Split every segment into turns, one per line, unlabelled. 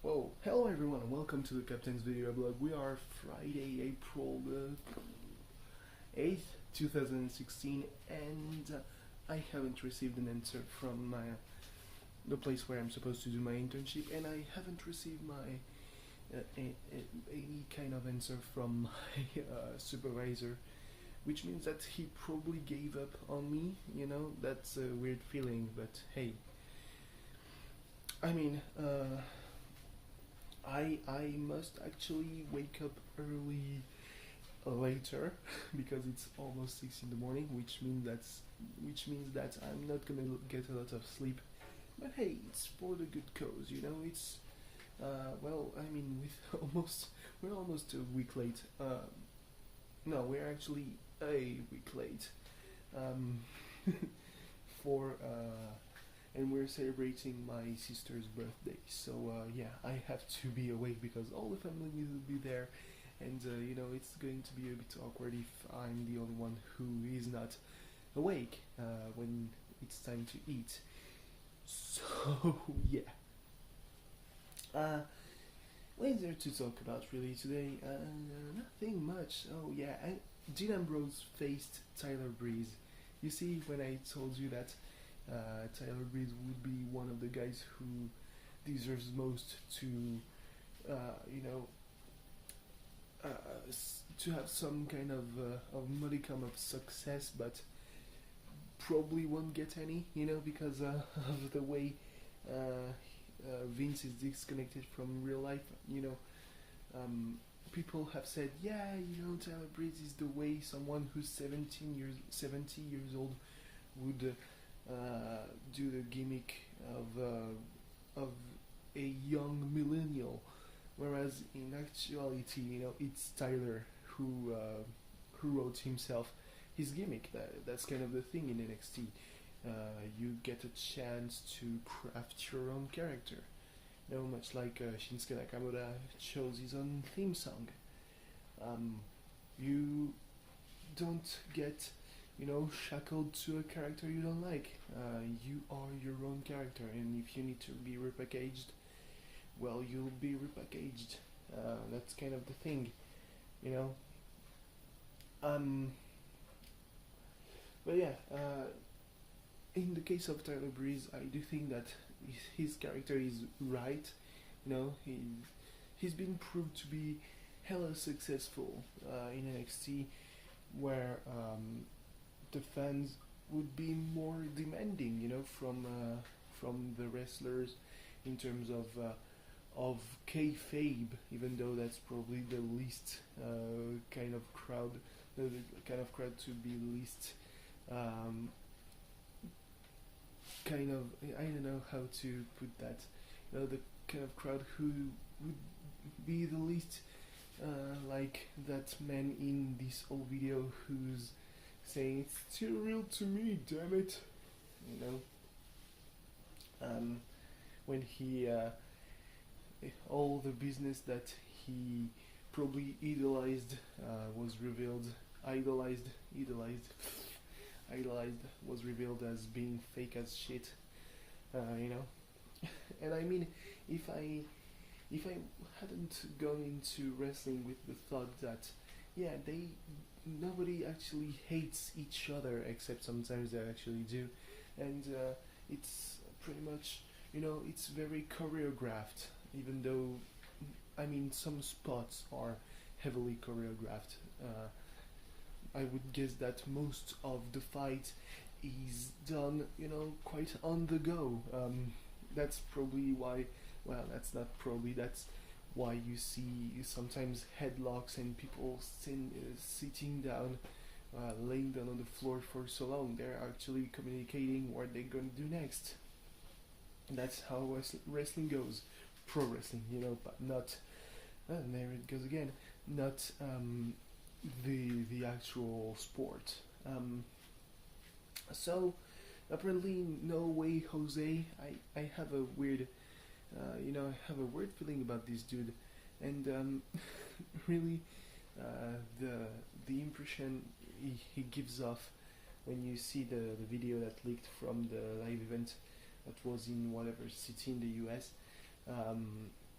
Well, hello everyone and welcome to the Captain's Video Blog. We are Friday, April the 8th, 2016 and I haven't received an answer from the place where I'm supposed to do my internship, and I haven't received any kind of answer from my supervisor, which means that he probably gave up on me. That's a weird feeling, but hey, I mean, I must actually wake up early later because it's almost 6 in the morning, which means that I'm not gonna get a lot of sleep. But hey, it's for the good cause. It's well, I mean, we're almost a week late. No, we're actually a week late. Um, for and we're celebrating my sister's birthday. So yeah, I have to be awake because all the family will be there, and it's going to be a bit awkward if I'm the only one who is not awake when it's time to eat. So yeah. What is there to talk about really today? Nothing much. Oh yeah, Dean Ambrose faced Tyler Breeze. You see, when I told you that Tyler Breeze would be one of the guys who deserves most to, to have some kind of modicum of success, but probably won't get any, because of the way Vince is disconnected from real life. People have said, yeah, Tyler Breeze is the way someone who's 70 years old would do the gimmick of a young millennial, whereas in actuality, it's Tyler who wrote himself his gimmick. That's kind of the thing in NXT. You get a chance to craft your own character. Much like Shinsuke Nakamura chose his own theme song. You don't get, shackled to a character you don't like. You are your own character, and if you need to be repackaged, well, you'll be repackaged. That's kind of the thing, But yeah, in the case of Tyler Breeze, I do think that his character is right. He's been proved to be hella successful in NXT, where the fans would be more demanding, from the wrestlers in terms of kayfabe, even though that's probably the least kind of crowd, the kind of crowd to be least. Kind of, I don't know how to put that. The kind of crowd who would be the least like that man in this old video who's saying it's still real to me, damn it. When he all the business that he probably idolized was revealed, idolized was revealed as being fake as shit, and I mean, if I hadn't gone into wrestling with the thought that nobody actually hates each other, except sometimes they actually do, and it's pretty much, it's very choreographed, even though I mean some spots are heavily choreographed. I would guess that most of the fight is done, quite on the go. That's probably why, well, that's not probably, that's why you see sometimes headlocks and people sitting down, laying down on the floor for so long. They're actually communicating what they're going to do next. That's how wrestling goes. Pro wrestling, but not, and there it goes again, not the actual sport. So apparently, no way, Jose. I have a weird, I have a weird feeling about this dude, and really, the impression he gives off when you see the video that leaked from the live event that was in whatever city in the US.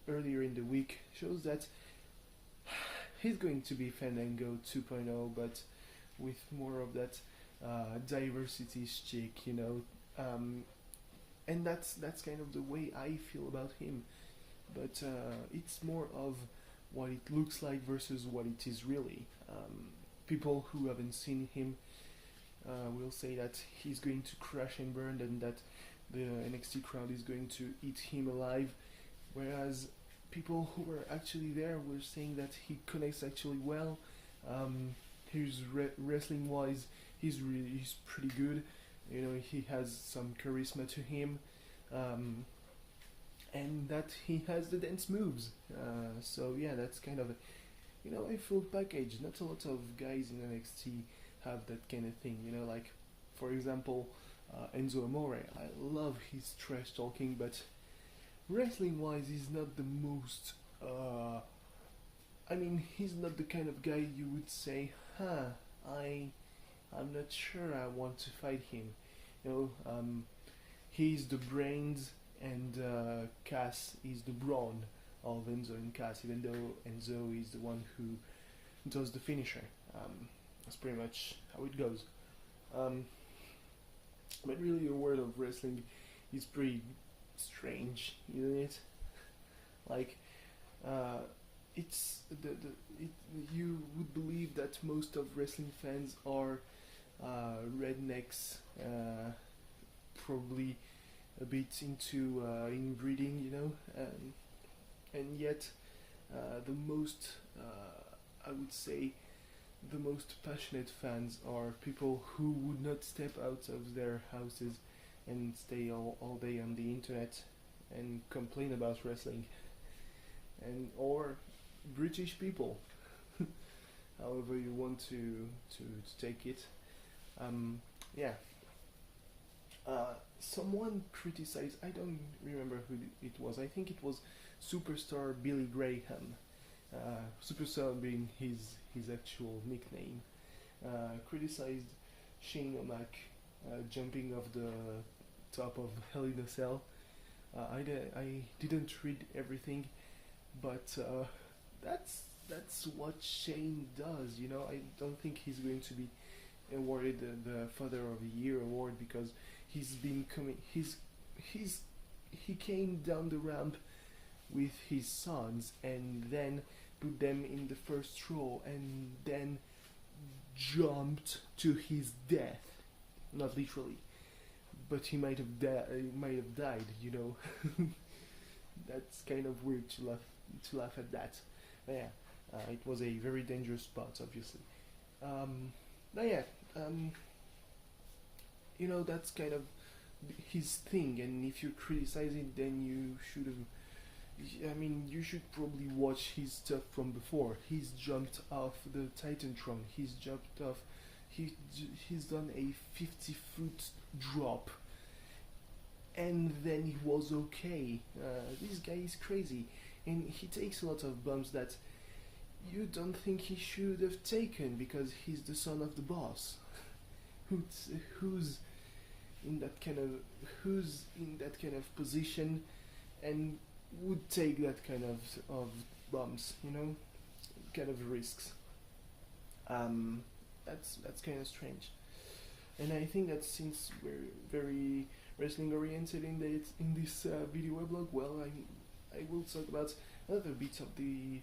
earlier in the week shows that he's going to be Fandango 2.0, but with more of that diversity chic, you know. And that's kind of the way I feel about him. But it's more of what it looks like versus what it is really. People who haven't seen him will say that he's going to crash and burn and that the NXT crowd is going to eat him alive, whereas people who were actually there were saying that he connects actually well. Wrestling wise, he's pretty good. You know, he has some charisma to him, and that he has the dance moves. So yeah, that's kind of a full package. Not a lot of guys in NXT have that kind of thing. You know, like for example, Enzo Amore. I love his trash talking, but wrestling wise, he's not the most. He's not the kind of guy you would say, I'm not sure I want to fight him. You know, he's the brains and Cass is the brawn of Enzo and Cass, even though Enzo is the one who does the finisher. That's pretty much how it goes. But really, the world of wrestling is pretty strange, isn't it? Like, you would believe that most of wrestling fans are rednecks, probably a bit into inbreeding, you know, and yet the most, I would say, the most passionate fans are people who would not step out of their houses and stay all day on the internet and complain about wrestling, and or British people, however you want to take it. Someone criticized, I don't remember who it was, I think it was Superstar Billy Graham, Superstar being his actual nickname, criticized Shane O'Mac jumping off the top of Hell in a Cell. I didn't read everything, but that's what Shane does. You know, I don't think he's going to be awarded the Father of the Year award because he came down the ramp with his sons and then put them in the first row and then jumped to his death. Not literally, but he might have died, you know. That's kind of weird to laugh at that. But yeah, it was a very dangerous spot, obviously. You know, that's kind of his thing, and if you criticize it, then you should have. You should probably watch his stuff from before. He's jumped off the Titantron. He's jumped off. He's done a 50-foot drop, and then he was okay. This guy is crazy, and he takes a lot of bumps that you don't think he should have taken because he's the son of the boss. Who's in that kind of position and would take that kind of bumps, you know, kind of risks. That's kind of strange, and I think that since we're very wrestling oriented in this video weblog, well, I will talk about another bit of the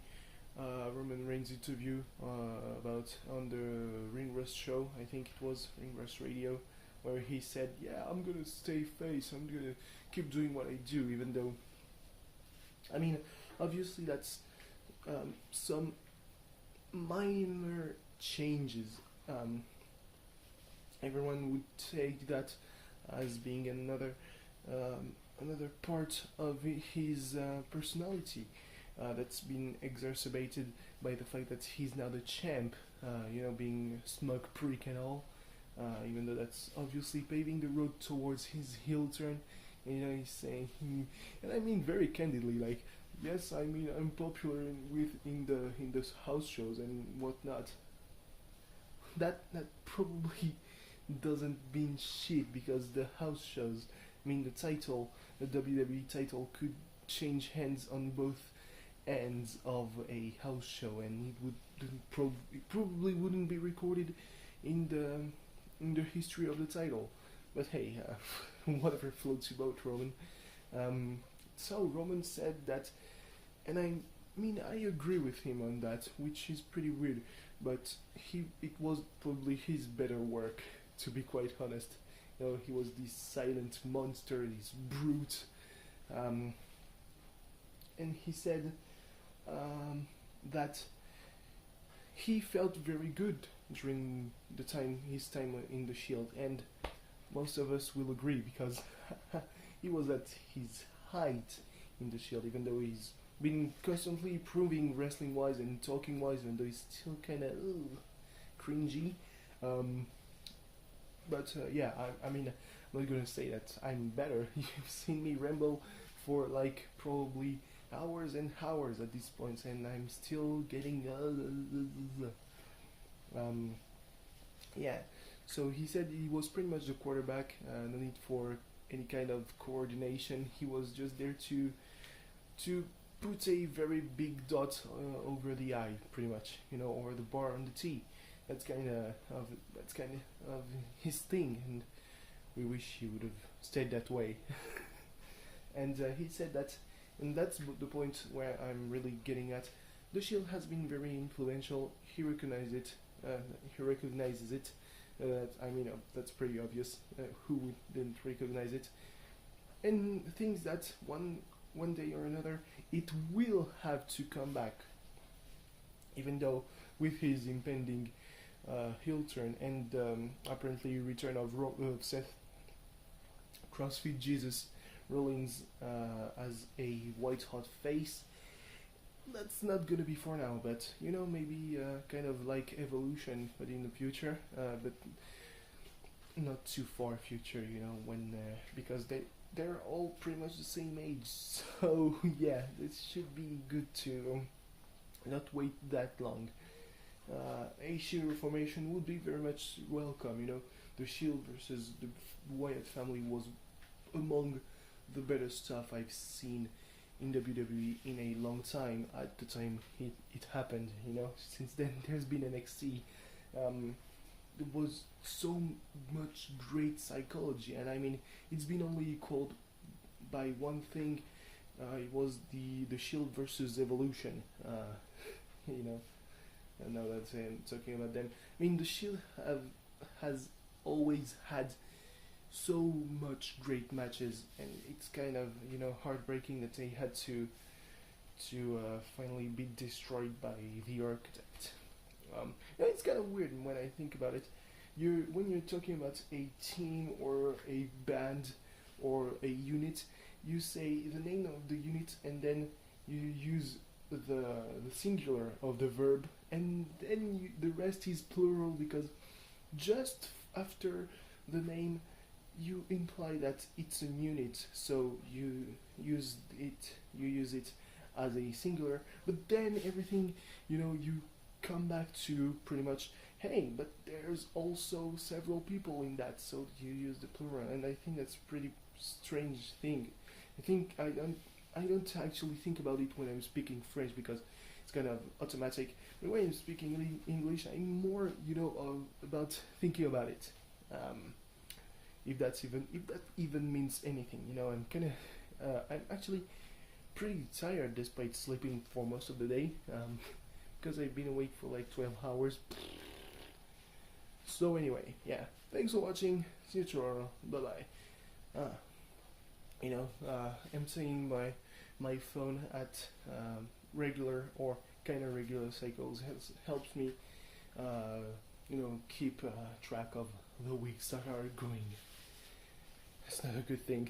Roman Reigns interview about on the Ring Rust show. I think it was Ring Rust Radio, where he said, "Yeah, I'm gonna stay face. I'm gonna keep doing what I do, even though." Obviously that's some minor changes. Everyone would take that as being another part of his personality that's been exacerbated by the fact that he's now the champ. Being smug prick and all. Even though that's obviously paving the road towards his heel turn. You know, he's saying, and I mean very candidly, like, yes, I'm popular in the house shows and whatnot. That probably doesn't mean shit because the house shows, the WWE title could change hands on both ends of a house show, and it probably wouldn't be recorded in the history of the title. But hey, whatever floats your boat, Roman. So Roman said that, and I mean I agree with him on that, which is pretty weird. But it was probably his better work, to be quite honest. You know, he was this silent monster, this brute, and he said that he felt very good during his time in the Shield, and most of us will agree because he was at his height in the Shield, even though he's been constantly improving wrestling wise and talking wise, even though he's still kind of cringy. But yeah, I mean, I'm not gonna say that I'm better. You've seen me ramble for like probably hours and hours at this point, and I'm still getting yeah. So he said he was pretty much the quarterback. No need for any kind of coordination. He was just there to put a very big dot over the I, pretty much, you know, or the bar on the T. That's kind of his thing, and we wish he would have stayed that way. And he said that, and that's the point where I'm really getting at. The Shield has been very influential. He recognizes it. I mean, that's pretty obvious. Who didn't recognize it? And thinks that one day or another it will have to come back. Even though with his impending heel turn and apparently return of Seth CrossFit Jesus Rollins as a white hot face, that's not gonna be for now, but you know, maybe kind of like evolution, but in the future, but not too far future, you know, when because they're all pretty much the same age, so yeah, this should be good to not wait that long. A Shield reformation would be very much welcome, you know. The Shield versus the Wyatt family was among the better stuff I've seen in WWE in a long time at the time it happened, you know. Since then there's been NXT. There was so much great psychology, and I mean it's been only equaled by one thing. It was the Shield versus Evolution, you know. And now that I'm talking about them, I mean the Shield has always had so much great matches, and it's kind of, you know, heartbreaking that they had to finally be destroyed by the Architect. It's kind of weird when I think about it. When you're talking about a team or a band or a unit, you say the name of the unit and then you use the singular of the verb, and then the rest is plural, because just after the name you imply that it's a unit, so you use it as a singular, but then everything, you know, you come back to pretty much, hey, but there's also several people in that, so you use the plural, and I think that's a pretty strange thing. I think I don't actually think about it when I'm speaking French, because it's kind of automatic. But when I'm speaking English, I'm more, you know, about thinking about it. If that even means anything, you know. I'm actually pretty tired despite sleeping for most of the day, because I've been awake for like 12 hours. So anyway, yeah, thanks for watching. See you tomorrow. Bye bye. You know, emptying my phone at regular or kind of regular cycles helps me, you know, keep track of the weeks that are going. It's not a good thing.